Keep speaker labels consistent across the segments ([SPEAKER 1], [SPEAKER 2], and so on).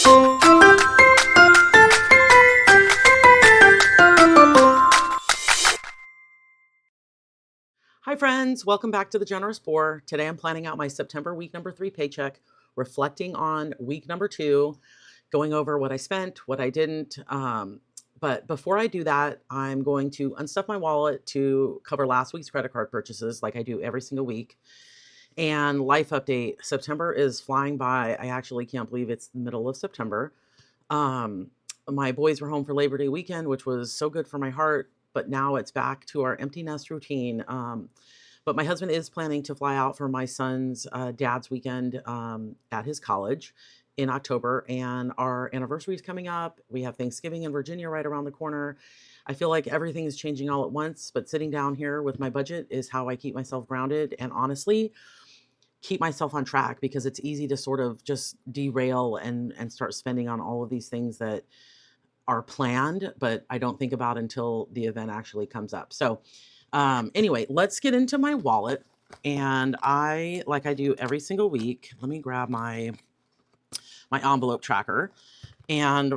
[SPEAKER 1] Hi friends, welcome back to The Generous Poor. Today I'm planning out my September week number 3 paycheck, reflecting on week number 2, going over what I spent, what I didn't. But before I do that, I'm going to unstuff my wallet to cover last week's credit card purchases like I do every single week. And life update, September is flying by. I actually can't believe it's the middle of September. My boys were home for Labor Day weekend, which was so good for my heart. But now it's back to our empty nest routine. But my husband is planning to fly out for my son's dad's weekend at his college in October. And our anniversary is coming up. We have Thanksgiving in Virginia right around the corner. I feel like everything is changing all at once, but sitting down here with my budget is how I keep myself grounded and honestly keep myself on track, because it's easy to sort of just derail and start spending on all of these things that are planned, but I don't think about until the event actually comes up. So anyway, let's get into my wallet. And like I do every single week, let me grab my envelope tracker. And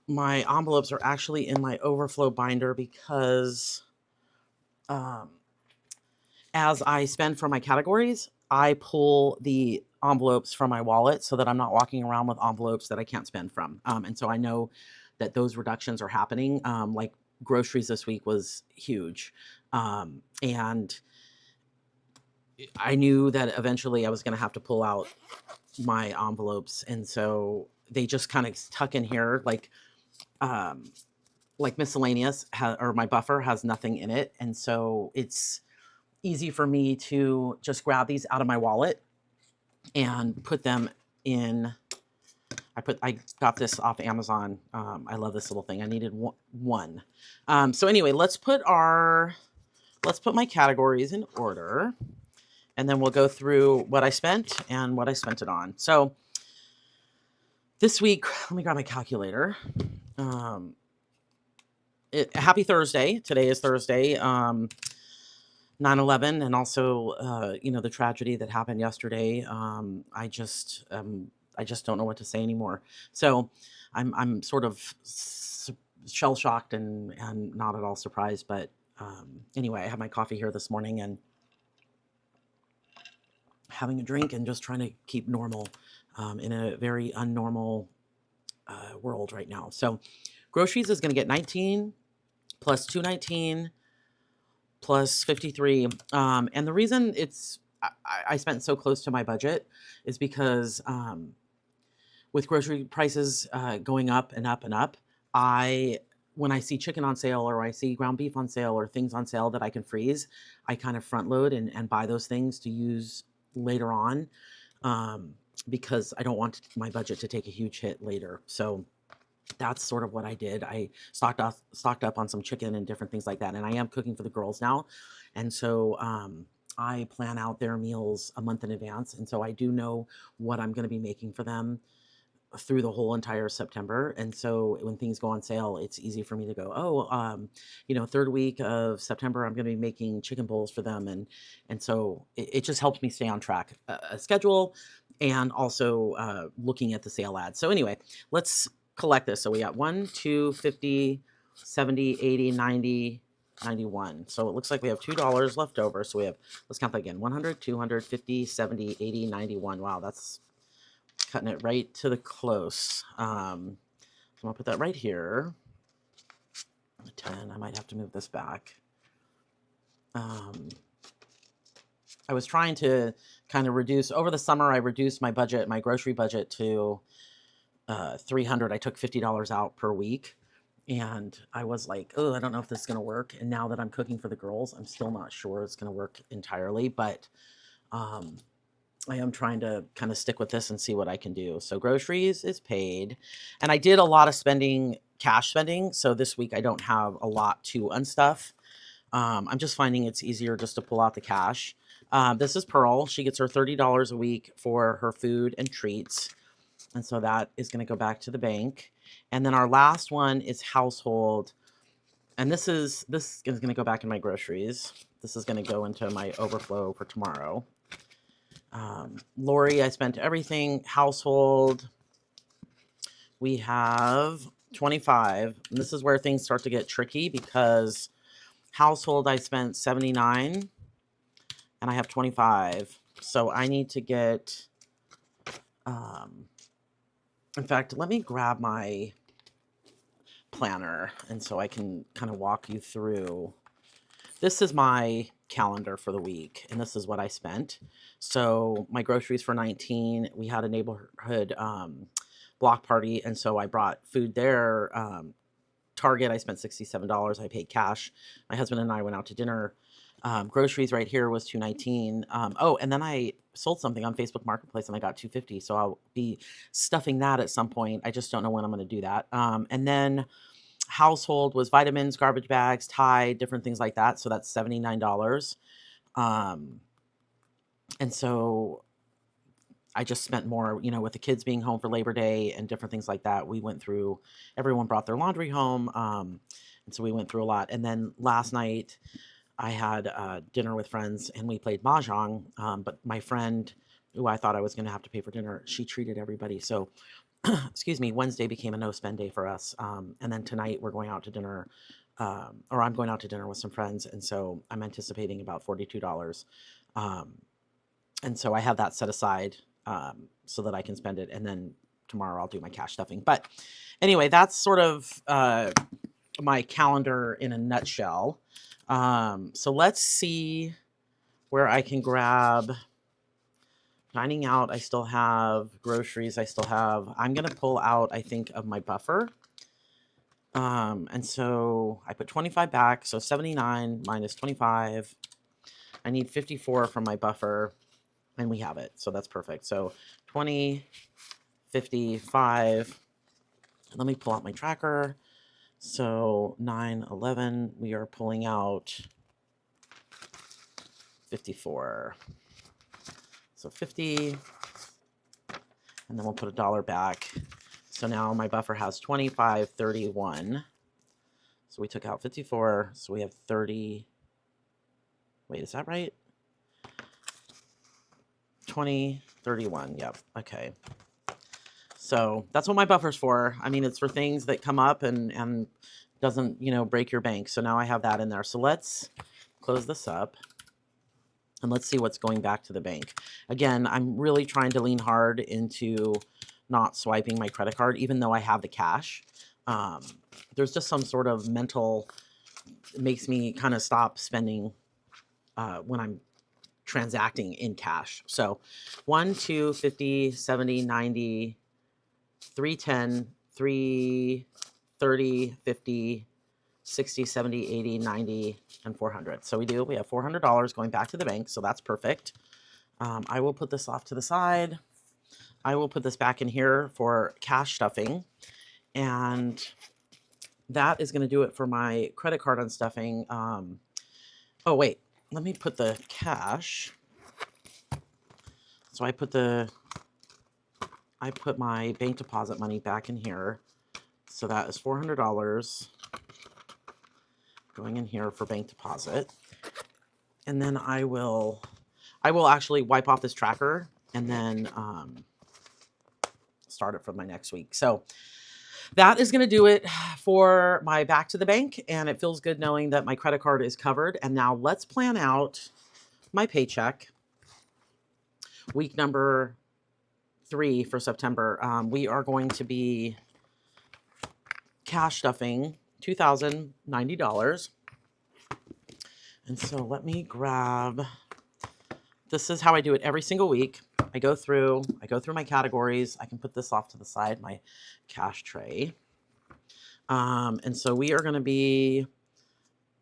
[SPEAKER 1] my envelopes are actually in my Overflow binder because as I spend for my categories, I pull the envelopes from my wallet so that I'm not walking around with envelopes that I can't spend from. And so I know that those reductions are happening. Like groceries this week was huge. And I knew that eventually I was going to have to pull out my envelopes. And so they just kind of tuck in here like miscellaneous or my buffer has nothing in it. And so it's easy for me to just grab these out of my wallet and put them in. I got this off Amazon. I love this little thing. I needed one. So anyway, let's put my categories in order, and then we'll go through what I spent and what I spent it on. So this week, let me grab my calculator. Happy Thursday. Today is Thursday, 9/11, and also, the tragedy that happened yesterday. I just don't know what to say anymore. So I'm sort of shell shocked and not at all surprised. But anyway, I had my coffee here this morning and having a drink and just trying to keep normal in a very unnormal world right now. So groceries is going to get 19 plus 219 plus 53. And the reason I spent so close to my budget is because with grocery prices going up and up and up, when I see chicken on sale or I see ground beef on sale or things on sale that I can freeze, I kind of front load and buy those things to use later on, because I don't want my budget to take a huge hit later. So that's sort of what I did. I stocked up on some chicken and different things like that. And I am cooking for the girls now. And so I plan out their meals a month in advance. And so I do know what I'm going to be making for them through the whole entire September. And so when things go on sale, it's easy for me to go, third week of September, I'm going to be making chicken bowls for them. And so it just helps me stay on track, a schedule, and also looking at the sale ads. So anyway, let's collect this. So we got 1, 2, 50, 70, 80, 90, 91. So it looks like we have $2 left over. So we have, let's count that again, 100, 200, 50, 70, 80, 91. Wow, that's cutting it right to the close. So I'm gonna put that right here. 10, I might have to move this back. I was trying to kind of reduce, over the summer, I reduced my budget, my grocery budget to $300. I took $50 out per week. And I was like, oh, I don't know if this is going to work. And now that I'm cooking for the girls, I'm still not sure it's going to work entirely. But I am trying to kind of stick with this and see what I can do. So groceries is paid. And I did a lot of cash spending. So this week I don't have a lot to unstuff. I'm just finding it's easier just to pull out the cash. This is Pearl. She gets her $30 a week for her food and treats. And so that is going to go back to the bank. And then our last one is household. And this is going to go back in my groceries. This is going to go into my overflow for tomorrow. Lori, I spent everything. Household, we have 25. And this is where things start to get tricky because household I spent 79 and I have 25. So I need to get, in fact, let me grab my planner and so I can kind of walk you through. This is my calendar for the week, and this is what I spent. So my groceries for 19, we had a neighborhood block party, and so I brought food there. Target, I spent $67. I paid cash. My husband and I went out to dinner. Groceries right here was $219. Oh, and then I sold something on Facebook Marketplace and I got $250. So I'll be stuffing that at some point. I just don't know when I'm going to do that. And then household was vitamins, garbage bags, Tide, different things like that. So that's $79. And so I just spent more, with the kids being home for Labor Day and different things like that. We went through, everyone brought their laundry home. And so we went through a lot. And then last night I had dinner with friends and we played Mahjong. But my friend, who I thought I was going to have to pay for dinner, she treated everybody. So, excuse me, Wednesday became a no spend day for us. And then tonight we're going out to dinner, or I'm going out to dinner with some friends. And so I'm anticipating about $42. And so I have that set aside so that I can spend it. And then tomorrow I'll do my cash stuffing. But anyway, that's sort of my calendar in a nutshell. So let's see where I can grab. Dining out, I still have groceries. I still have, I'm going to pull out, I think, of my buffer. And so I put 25 back. So 79 minus 25. I need 54 from my buffer and we have it. So that's perfect. So 20, 55. Let me pull out my tracker. So 9, 11, we are pulling out 54. So 50, and then we'll put $1 back. So now my buffer has 25, 31. So we took out 54, so we have 30. Wait, is that right? 20, 31, yep, okay. So that's what my buffer's for. I mean, it's for things that come up and doesn't, break your bank. So now I have that in there. So let's close this up. And let's see what's going back to the bank. Again, I'm really trying to lean hard into not swiping my credit card, even though I have the cash. There's just some sort of mental, it makes me kind of stop spending when I'm transacting in cash. So 1, 2, 50, 70, 90, 310, 330, 50, 60, 70, 80, 90, and 400. So we have $400 going back to the bank. So that's perfect. I will put this off to the side. I will put this back in here for cash stuffing. And that is going to do it for my credit card unstuffing. Oh, wait, let me put the cash. So I put my bank deposit money back in here. So that is $400 going in here for bank deposit. And then I will actually wipe off this tracker and then start it from my next week. So that is going to do it for my back to the bank. And it feels good knowing that my credit card is covered. And now let's plan out my paycheck. Week number 3 for September. We are going to be cash stuffing $2,090. And so let me grab, this is how I do it every single week. I go through my categories. I can put this off to the side, my cash tray. And so we are going to be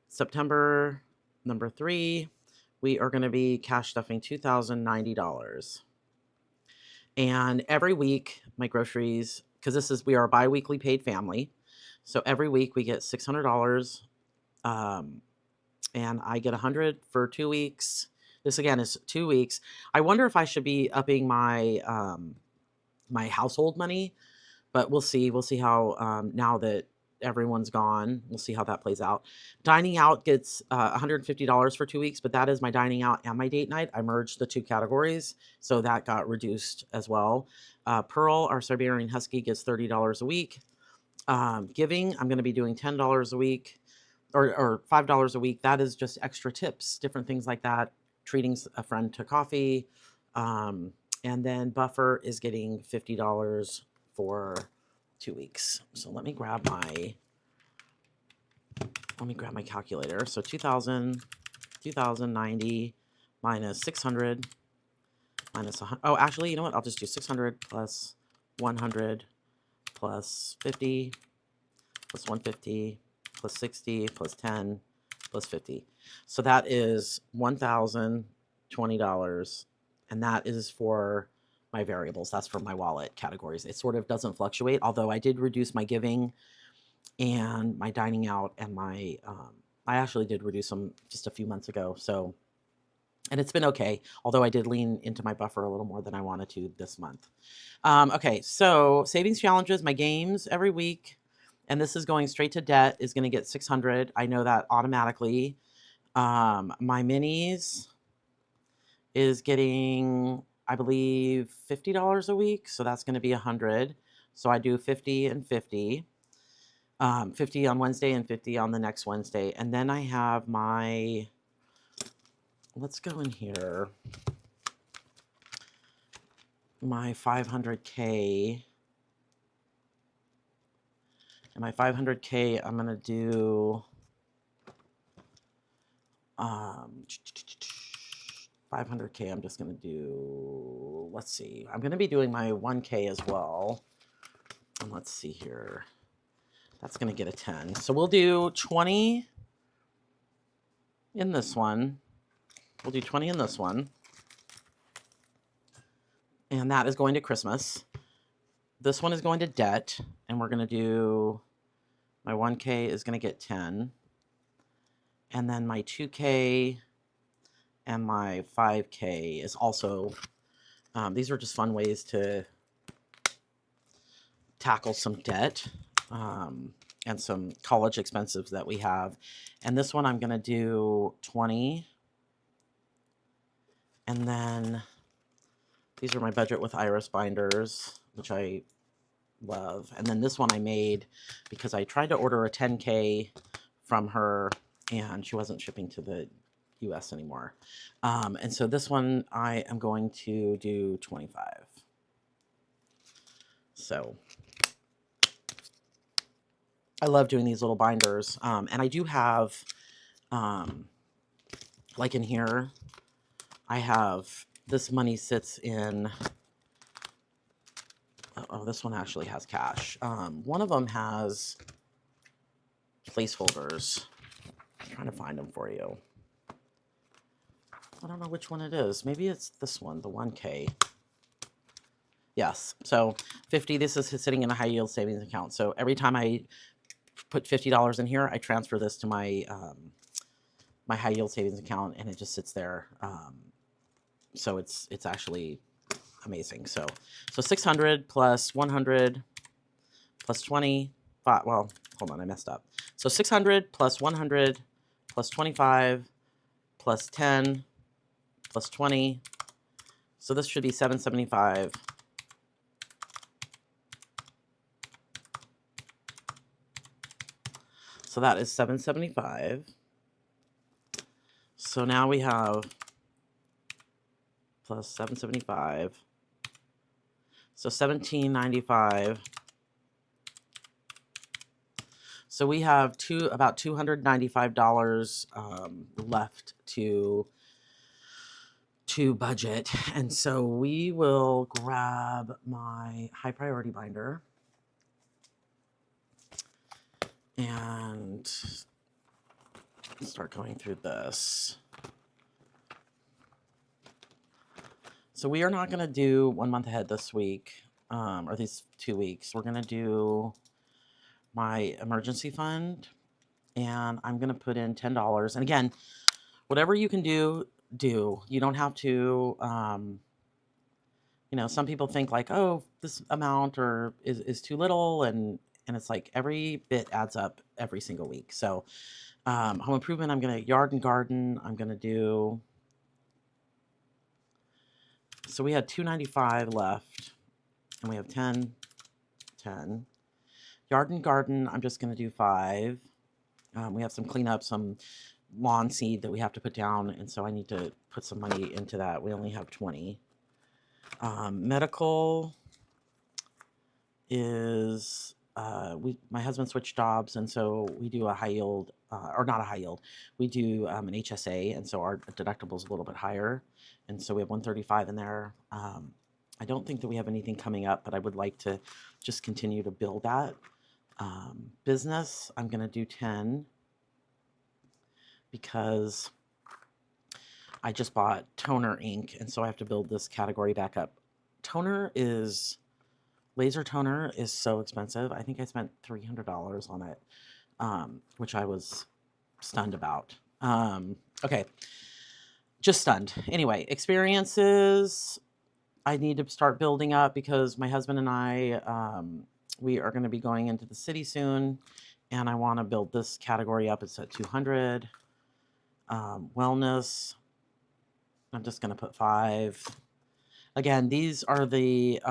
[SPEAKER 1] September number 3. We are going to be cash stuffing $2,090. And every week, my groceries, because we are a bi-weekly paid family. So every week we get $600. And I get $100 for 2 weeks. This again is 2 weeks. I wonder if I should be upping my my household money, but we'll see. We'll see how now that everyone's gone. We'll see how that plays out. Dining out gets $150 for 2 weeks, but that is my dining out and my date night. I merged the two categories, so that got reduced as well. Pearl, our Siberian Husky, gets $30 a week. Giving, I'm going to be doing $10 a week or $5 a week. That is just extra tips, different things like that. Treating a friend to coffee. And then Buffer is getting $50 for 2 weeks. So let me grab my calculator. So 2090 minus 600 minus 100. Oh, actually, you know what? I'll just do 600 plus 100 plus 50 plus 150 plus 60 plus 10 plus 50. So that is $1,020. And that is for my variables. That's for my wallet categories. It sort of doesn't fluctuate, although I did reduce my giving and my dining out and my, I actually did reduce them just a few months ago. So, and it's been okay, although I did lean into my buffer a little more than I wanted to this month. Okay, so savings challenges, my games every week, and this is going straight to debt, is going to get 600. I know that automatically. My minis is getting, I believe, $50 a week, so that's going to be 100. So I do 50 and 50. 50 on Wednesday and 50 on the next Wednesday. And then I have my, let's go in here, my 500K. And my 500K, I'm going to do 500K, I'm just going to do, let's see, I'm going to be doing my 1K as well. And let's see here. That's going to get a 10. So we'll do 20 in this one. We'll do 20 in this one. And that is going to Christmas. This one is going to debt. And we're going to do, my 1K is going to get 10. And then my 2K and my 5K is also, these are just fun ways to tackle some debt. And some college expenses that we have. And this one I'm going to do 20. And then these are my budget with Iris binders, which I love. And then this one I made because I tried to order a 10K from her and she wasn't shipping to the US anymore. And so this one I am going to do 25. So I love doing these little binders. And I do have, like in here, I have, this money sits in, oh, this one actually has cash. One of them has placeholders. I'm trying to find them for you. I don't know which one it is. Maybe it's this one, the 1K. Yes, so 50, this is sitting in a high yield savings account. So every time I put $50 in here, I transfer this to my my high yield savings account, and it just sits there. So it's actually amazing. So 600 plus 100 plus 20. Well, hold on, I messed up. So 600 plus 100 plus 25 plus 10 plus 20. So this should be 775. So that is 775. So now we have plus 775. So 1795. So we have about $295 left to budget. And so we will grab my high priority binder and start going through this. So we are not going to do 1 month ahead this week, or these 2 weeks. We're going to do my emergency fund, and I'm going to put in $10. And again, whatever you can do. You don't have to, you know, some people think like, oh, this amount is too little, and And it's like every bit adds up every single week. So home improvement, I'm going to yard and garden. I'm going to do, so we had $295 left and we have 10, 10. Yard and garden, I'm just going to do 5. We have some cleanup, some lawn seed that we have to put down. And so I need to put some money into that. We only have 20. Medical is, my husband switched jobs. And so we do a high yield, or not a high yield. We do an HSA. And so our deductible is a little bit higher. And so we have 135 in there. I don't think that we have anything coming up, but I would like to just continue to build that. Business, I'm going to do 10 because I just bought toner ink, and so I have to build this category back up. Laser toner is so expensive. I think I spent $300 on it, which I was stunned about. Okay, just stunned. Anyway, experiences, I need to start building up because my husband and I, we are going to be going into the city soon, and I want to build this category up. It's at 200. Wellness, I'm just going to put 5. Again, these are the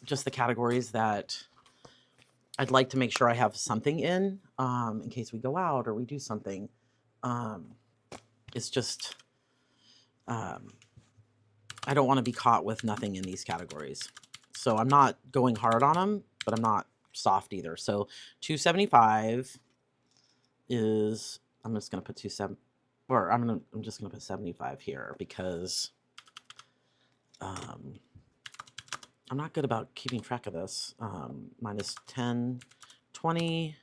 [SPEAKER 1] just the categories that I'd like to make sure I have something in case we go out or we do something. It's just I don't want to be caught with nothing in these categories. So I'm not going hard on them, but I'm not soft either. So 275 is, I'm just going to put 27, or I'm just going to put 75 here because I'm not good about keeping track of this. Minus 10, 20,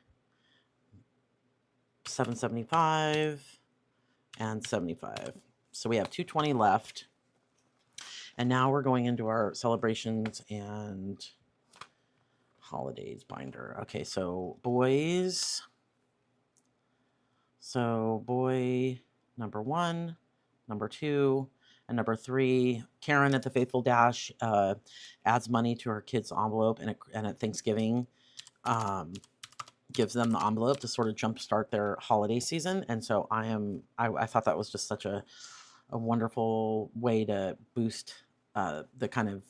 [SPEAKER 1] 775, and 75. So we have 220 left. And now we're going into our celebrations and holidays binder. Okay, so boys. So boy number 1, number 2, and number 3. Karen at the Faithful Dash adds money to her kids' envelope, and at Thanksgiving gives them the envelope to sort of jumpstart their holiday season. And so I thought that was just such a wonderful way to boost the kind of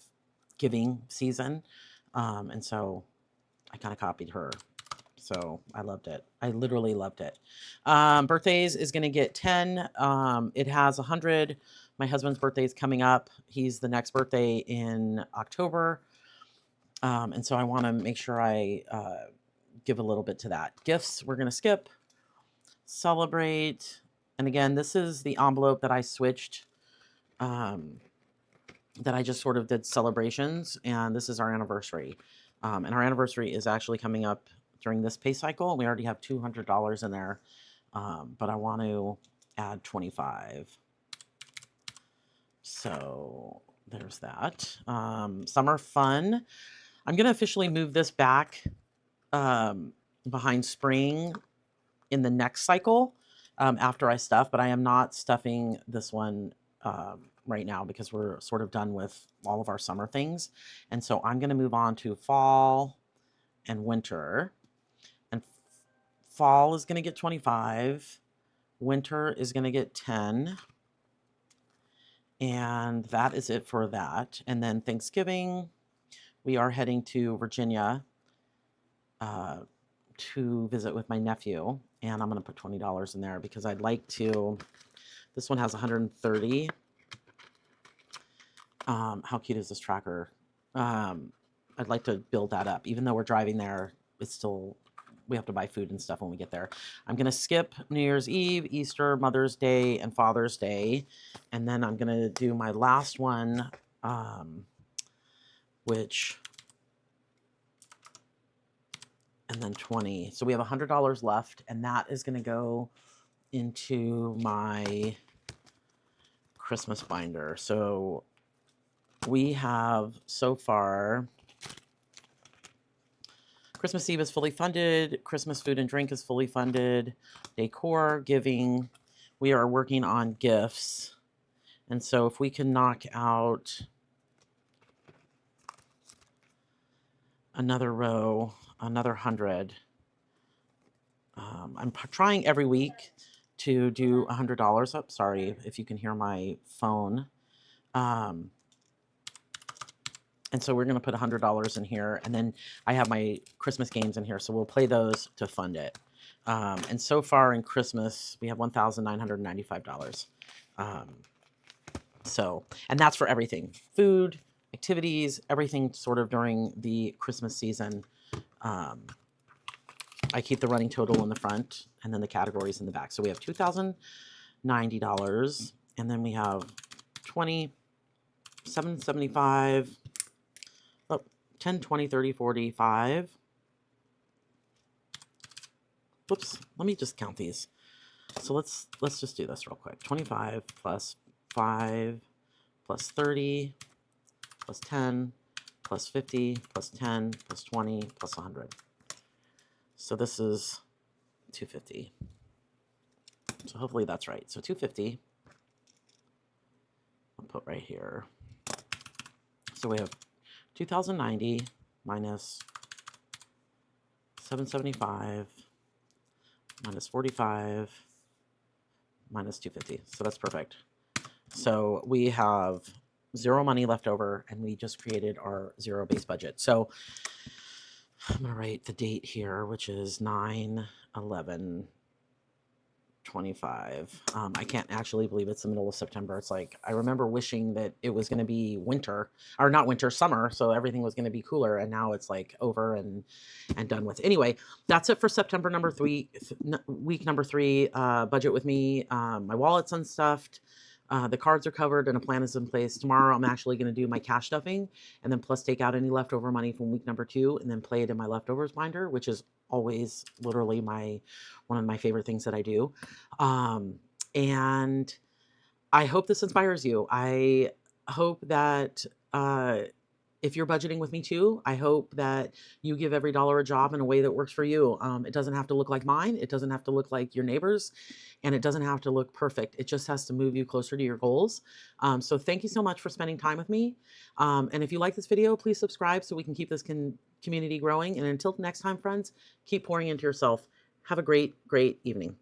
[SPEAKER 1] giving season. And so I kind of copied her. So I loved it. I literally loved it. Birthdays is going to get 10. It has 100. My husband's birthday is coming up. He's the next birthday in October. And so I want to make sure I give a little bit to that. Gifts, we're going to skip. Celebrate. And again, this is the envelope that I switched, that I just sort of did celebrations. And this is our anniversary. And our anniversary is actually coming up during this pay cycle. We already have $200 in there, but I want to add 25. So there's that. Summer fun. I'm going to officially move this back behind spring in the next cycle after I stuff, but I am not stuffing this one right now because we're sort of done with all of our summer things. And so I'm going to move on to fall and winter. And fall is going to get 25. Winter is going to get 10. And that is it for that. And then Thanksgiving, we are heading to Virginia to visit with my nephew. And I'm going to put $20 in there because I'd like to, this one has 130. How cute is this tracker? I'd like to build that up. Even though we're driving there, it's still, we have to buy food and stuff when we get there. I'm going to skip New Year's Eve, Easter, Mother's Day, and Father's Day. And then I'm going to do my last one, which, and then 20. So we have $100 left, and that is going to go into my Christmas binder. So we have so far, Christmas Eve is fully funded. Christmas food and drink is fully funded. Decor, giving. We are working on gifts. And so if we can knock out another row another 100. I'm trying every week to do $100 up. Sorry if you can hear my phone. And so we're going to put $100 in here, and then I have my Christmas games in here, so we'll play those to fund it. And so far in Christmas, we have $1,995. And that's for everything: food, activities, everything sort of during the Christmas season. I keep the running total in the front and then the categories in the back. So we have $2,090, and then we have 20, 775, 10, 20, 30, 45. Whoops, let me just count these. So let's just do this real quick. 25 plus 5 plus 30 plus 10 plus 50 plus 10 plus 20 plus 100. So this is 250. So hopefully that's right. So 250. I'll put right here. So we have 2,090 minus 775 minus 45 minus 250. So that's perfect. So we have zero money left over, and we just created our zero base budget. So I'm going to write the date here, which is 9/11/25. I can't actually believe it's the middle of September. It's like, I remember wishing that it was going to be winter, or not winter, summer, so everything was going to be cooler, and now it's like over and done with. Anyway, that's it for September week number 3, budget with me. My wallet's unstuffed. The cards are covered and a plan is in place. Tomorrow I'm actually going to do my cash stuffing, and then plus take out any leftover money from week number 2 and then play it in my leftovers binder, which is always literally one of my favorite things that I do. And I hope this inspires you. I hope that if you're budgeting with me too, I hope that you give every dollar a job in a way that works for you. It doesn't have to look like mine. It doesn't have to look like your neighbors, and it doesn't have to look perfect. It just has to move you closer to your goals. So thank you so much for spending time with me. And if you like this video, please subscribe so we can keep this community growing. And until next time, friends, keep pouring into yourself. Have a great, great evening.